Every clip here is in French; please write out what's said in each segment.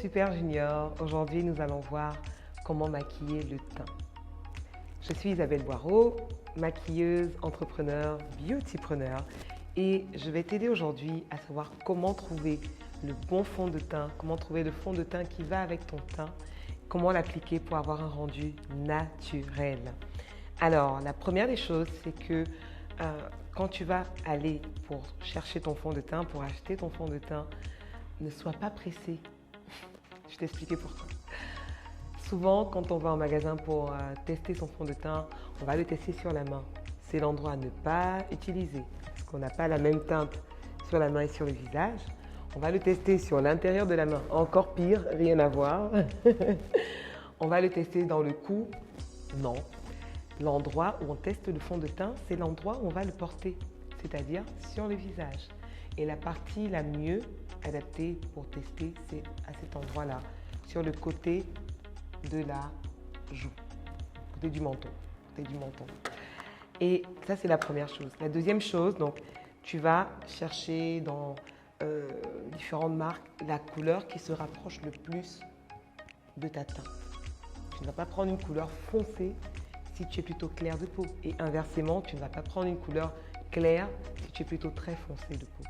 Super Junior. Aujourd'hui, nous allons voir comment maquiller le teint. Je suis Isabelle Boireau, maquilleuse, entrepreneur, beautypreneur et je vais t'aider aujourd'hui à savoir comment trouver le bon fond de teint, comment trouver le fond de teint qui va avec ton teint, comment l'appliquer pour avoir un rendu naturel. Alors, la première des choses, c'est que quand tu vas aller pour chercher ton fond de teint, pour acheter ton fond de teint, ne sois pas pressé. Je vais t'expliquer pourquoi. Souvent, quand on va en magasin pour tester son fond de teint, on va le tester sur la main. C'est l'endroit à ne pas utiliser parce qu'on n'a pas la même teinte sur la main et sur le visage. On va le tester sur l'intérieur de la main. Encore pire, rien à voir. On va le tester dans le cou. Non. L'endroit où on teste le fond de teint, c'est l'endroit où on va le porter, c'est-à-dire sur le visage. Et la partie la mieux adaptée pour tester, c'est à cet endroit-là, sur le côté de la joue, côté du menton. Et ça, c'est la première chose. La deuxième chose, donc, tu vas chercher dans différentes marques la couleur qui se rapproche le plus de ta teinte. Tu ne vas pas prendre une couleur foncée si tu es plutôt clair de peau. Et inversement, tu ne vas pas prendre une couleur claire si tu es plutôt très foncé de peau.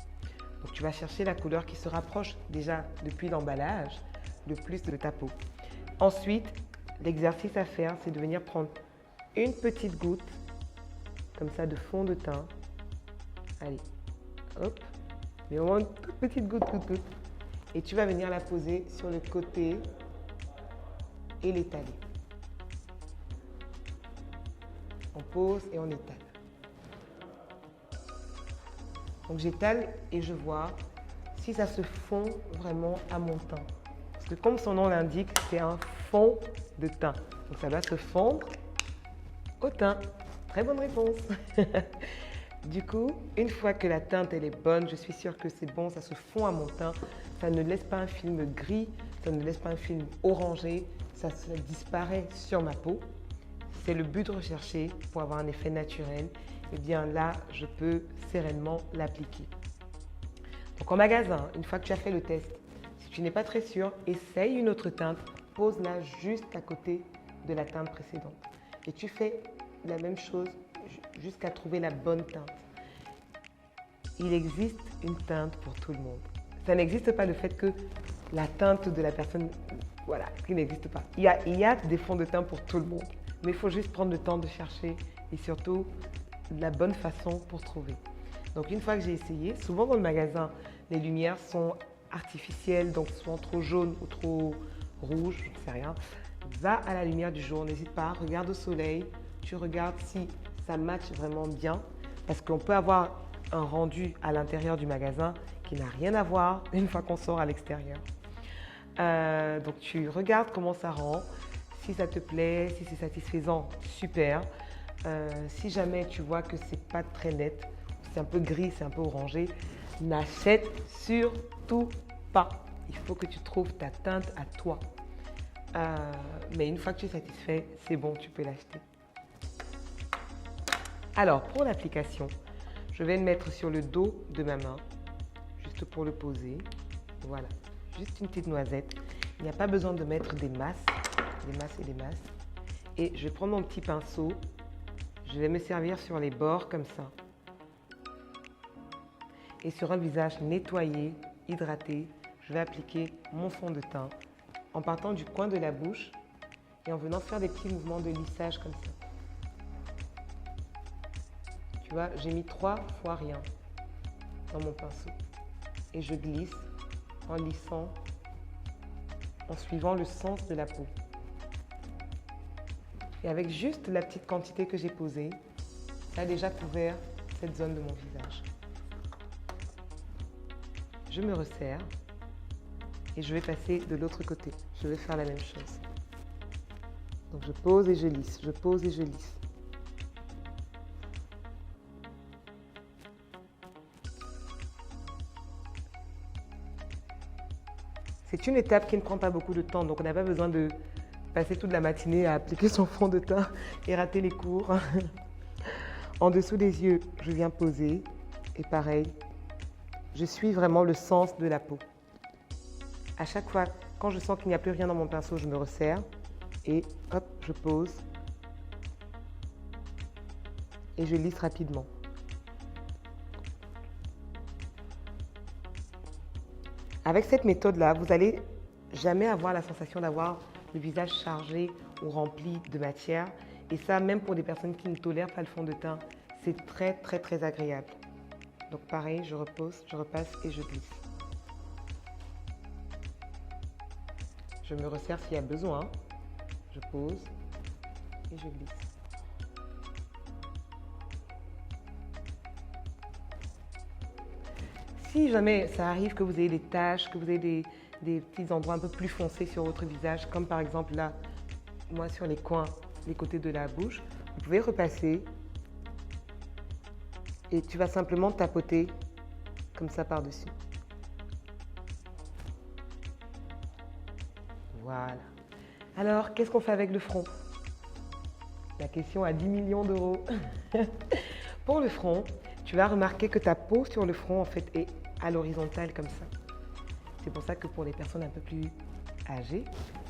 Donc, tu vas chercher la couleur qui se rapproche déjà depuis l'emballage le plus de ta peau. Ensuite, l'exercice à faire, c'est de venir prendre une petite goutte, comme ça, de fond de teint. Allez, hop, mais vraiment une toute petite goutte. Et tu vas venir la poser sur le côté et l'étaler. On pose et on étale. Donc j'étale et je vois si ça se fond vraiment à mon teint. Parce que comme son nom l'indique, c'est un fond de teint. Donc ça doit se fondre au teint. Très bonne réponse. Du coup, une fois que la teinte elle est bonne, je suis sûre que c'est bon, ça se fond à mon teint. Ça ne laisse pas un film gris, ça ne laisse pas un film orangé, ça disparaît sur ma peau. C'est le but recherché pour avoir un effet naturel. Et bien là, je peux sereinement l'appliquer. Donc en magasin, une fois que tu as fait le test, si tu n'es pas très sûr, essaye une autre teinte, pose-la juste à côté de la teinte précédente. Et tu fais la même chose jusqu'à trouver la bonne teinte. Il existe une teinte pour tout le monde. Ça n'existe pas le fait que la teinte de la personne, voilà, qui n'existe pas. Il y a des fonds de teint pour tout le monde. Mais il faut juste prendre le temps de chercher et surtout la bonne façon pour trouver. Donc une fois que j'ai essayé, souvent dans le magasin, les lumières sont artificielles, donc souvent trop jaunes ou trop rouges, je ne sais rien. Va à la lumière du jour, n'hésite pas, regarde au soleil, tu regardes si ça matche vraiment bien, parce qu'on peut avoir un rendu à l'intérieur du magasin qui n'a rien à voir une fois qu'on sort à l'extérieur. Donc tu regardes comment ça rend. Si ça te plaît, si c'est satisfaisant, super. Si jamais tu vois que c'est pas très net, c'est un peu gris, c'est un peu orangé, n'achète surtout pas. Il faut que tu trouves ta teinte à toi. Mais une fois que tu es satisfait, c'est bon, tu peux l'acheter. Alors, pour l'application, je vais le mettre sur le dos de ma main, juste pour le poser. Voilà, juste une petite noisette. Il n'y a pas besoin de mettre des masses. Et des masses. Et je vais prendre mon petit pinceau, je vais me servir sur les bords comme ça. Et sur un visage nettoyé, hydraté, je vais appliquer mon fond de teint en partant du coin de la bouche et en venant faire des petits mouvements de lissage comme ça. Tu vois, j'ai mis 3 fois rien dans mon pinceau. Et je glisse en lissant, en suivant le sens de la peau. Et avec juste la petite quantité que j'ai posée, ça a déjà couvert cette zone de mon visage. Je me resserre et je vais passer de l'autre côté. Je vais faire la même chose. Donc je pose et je lisse, je pose et je lisse. C'est une étape qui ne prend pas beaucoup de temps, donc on n'a pas besoin de passer toute la matinée à appliquer son fond de teint et rater les cours. En dessous des yeux, je viens poser et pareil, je suis vraiment le sens de la peau. À chaque fois Quand je sens qu'il n'y a plus rien dans mon pinceau, je me resserre et hop, je pose et je lisse rapidement. Avec cette méthode-là, vous n'allez jamais avoir la sensation d'avoir le visage chargé ou rempli de matière. Et ça, même pour des personnes qui ne tolèrent pas le fond de teint, c'est très, très, très agréable. Donc pareil, je repose, je repasse et je glisse. Je me resserre s'il y a besoin. Je pose et je glisse. Si jamais ça arrive que vous ayez des taches, que vous ayez des petits endroits un peu plus foncés sur votre visage, comme par exemple là, moi sur les coins, les côtés de la bouche, vous pouvez repasser et tu vas simplement tapoter comme ça par-dessus. Voilà. Alors, qu'est-ce qu'on fait avec le front? La question à 10 millions d'euros. Pour le front, tu vas remarquer que ta peau sur le front en fait est à l'horizontale comme ça. C'est pour ça que pour les personnes un peu plus âgées,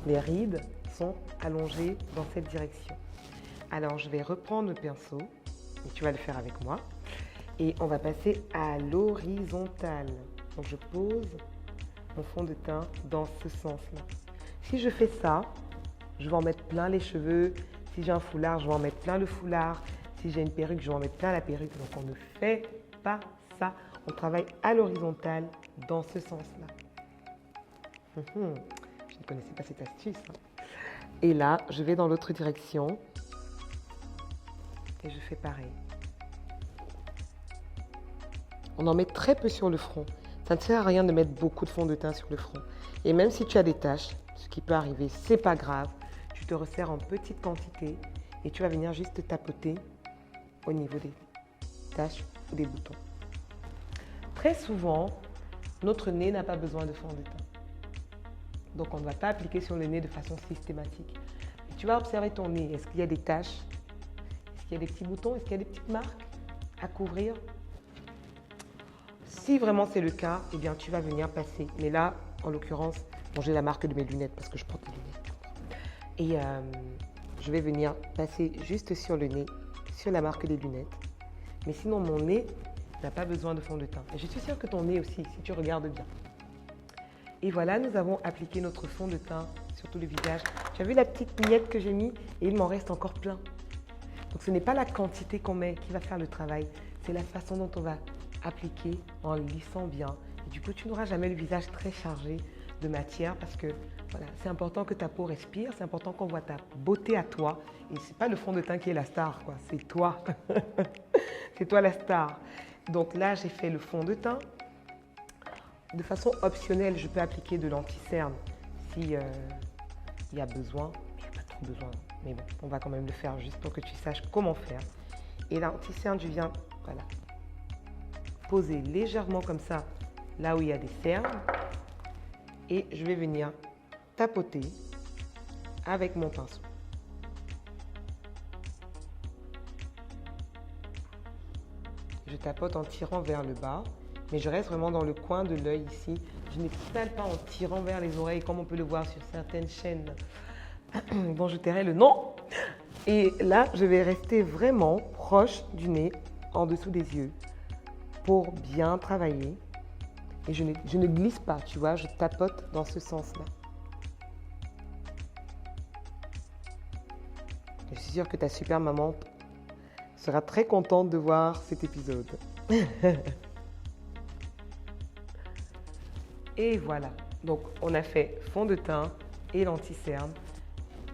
les rides sont allongées dans cette direction. Alors, je vais reprendre le pinceau, et tu vas le faire avec moi, et on va passer à l'horizontale. Donc, je pose mon fond de teint dans ce sens-là. Si je fais ça, je vais en mettre plein les cheveux. Si j'ai un foulard, je vais en mettre plein le foulard. Si j'ai une perruque, je vais en mettre plein la perruque. Donc, on ne fait pas ça. On travaille à l'horizontale dans ce sens-là. Je ne connaissais pas cette astuce. Et là, je vais dans l'autre direction. Et je fais pareil. On en met très peu sur le front. Ça ne sert à rien de mettre beaucoup de fond de teint sur le front. Et même si tu as des taches, ce qui peut arriver, c'est pas grave. Tu te resserres en petite quantité et tu vas venir juste tapoter au niveau des taches ou des boutons. Très souvent, notre nez n'a pas besoin de fond de teint. Donc, on ne va pas appliquer sur le nez de façon systématique. Et tu vas observer ton nez. Est-ce qu'il y a des taches? Est-ce qu'il y a des petits boutons? Est-ce qu'il y a des petites marques à couvrir? Si vraiment c'est le cas, eh bien, tu vas venir passer. Mais là, en l'occurrence, bon, j'ai la marque de mes lunettes parce que je porte des lunettes. Et je vais venir passer juste sur le nez, sur la marque des lunettes. Mais sinon, mon nez n'a pas besoin de fond de teint. Et je suis sûre que ton nez aussi, si tu regardes bien. Et voilà, nous avons appliqué notre fond de teint sur tout le visage. Tu as vu la petite miette que j'ai mis? Et il m'en reste encore plein. Donc, ce n'est pas la quantité qu'on met qui va faire le travail. C'est la façon dont on va appliquer en lissant bien. Et du coup, tu n'auras jamais le visage très chargé de matière parce que voilà, c'est important que ta peau respire, c'est important qu'on voit ta beauté à toi. Et ce n'est pas le fond de teint qui est la star, quoi. C'est toi. C'est toi la star. Donc là, j'ai fait le fond de teint. De façon optionnelle, je peux appliquer de l'anti-cerne si il y a besoin. Je n'ai pas trop besoin, mais bon, on va quand même le faire juste pour que tu saches comment faire. Et l'anti-cerne, je viens, voilà, poser légèrement comme ça, là où il y a des cernes. Et je vais venir tapoter avec mon pinceau. Je tapote en tirant vers le bas, mais je reste vraiment dans le coin de l'œil ici. Je n'étale pas en tirant vers les oreilles, comme on peut le voir sur certaines chaînes dont je tairai le nom. Et là, je vais rester vraiment proche du nez, en dessous des yeux, pour bien travailler. Et je ne glisse pas, tu vois, je tapote dans ce sens-là. Je suis sûre que ta super maman sera très contente de voir cet épisode. Et voilà, donc on a fait fond de teint et l'anti-cerne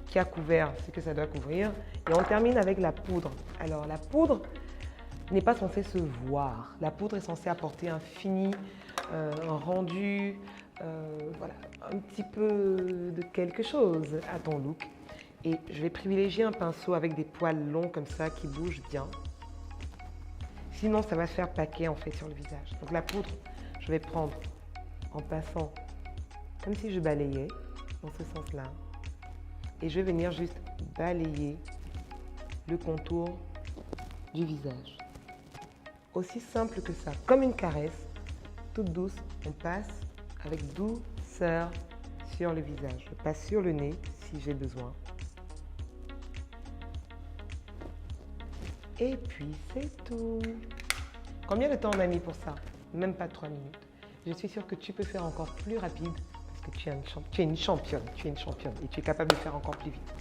qui a couvert ce que ça doit couvrir. Et on termine avec la poudre. Alors la poudre n'est pas censée se voir. La poudre est censée apporter un fini, un rendu, voilà, un petit peu de quelque chose à ton look. Et je vais privilégier un pinceau avec des poils longs comme ça qui bougent bien. Sinon, ça va se faire paquet en fait sur le visage. Donc la poudre, je vais prendre en passant comme si je balayais dans ce sens-là. Et je vais venir juste balayer le contour du visage. Aussi simple que ça, comme une caresse, toute douce, on passe avec douceur sur le visage. Je passe sur le nez si j'ai besoin. Et puis c'est tout. Combien de temps on a mis pour ça? Même pas 3 minutes. Je suis sûre que tu peux faire encore plus rapide parce que tu es une championne et tu es capable de faire encore plus vite.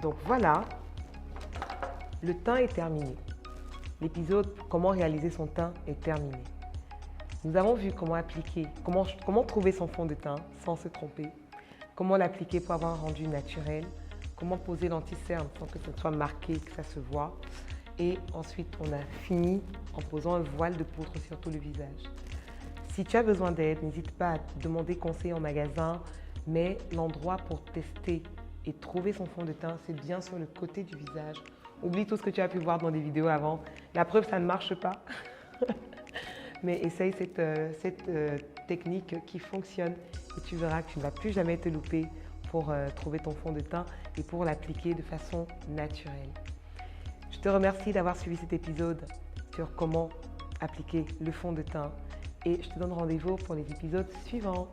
Donc voilà, le teint est terminé. L'épisode comment réaliser son teint est terminé. Nous avons vu comment appliquer, comment trouver son fond de teint sans se tromper, comment l'appliquer pour avoir un rendu naturel, comment poser l'anti-cerne sans que ce soit marqué, que ça se voit. Et ensuite, on a fini en posant un voile de poudre sur tout le visage. Si tu as besoin d'aide, n'hésite pas à demander conseil en magasin, mais l'endroit pour tester et trouver son fond de teint, c'est bien sur le côté du visage. Oublie tout ce que tu as pu voir dans des vidéos avant. La preuve, ça ne marche pas. Mais essaye cette technique qui fonctionne et tu verras que tu ne vas plus jamais te louper pour trouver ton fond de teint et pour l'appliquer de façon naturelle. Je te remercie d'avoir suivi cet épisode sur comment appliquer le fond de teint et je te donne rendez-vous pour les épisodes suivants.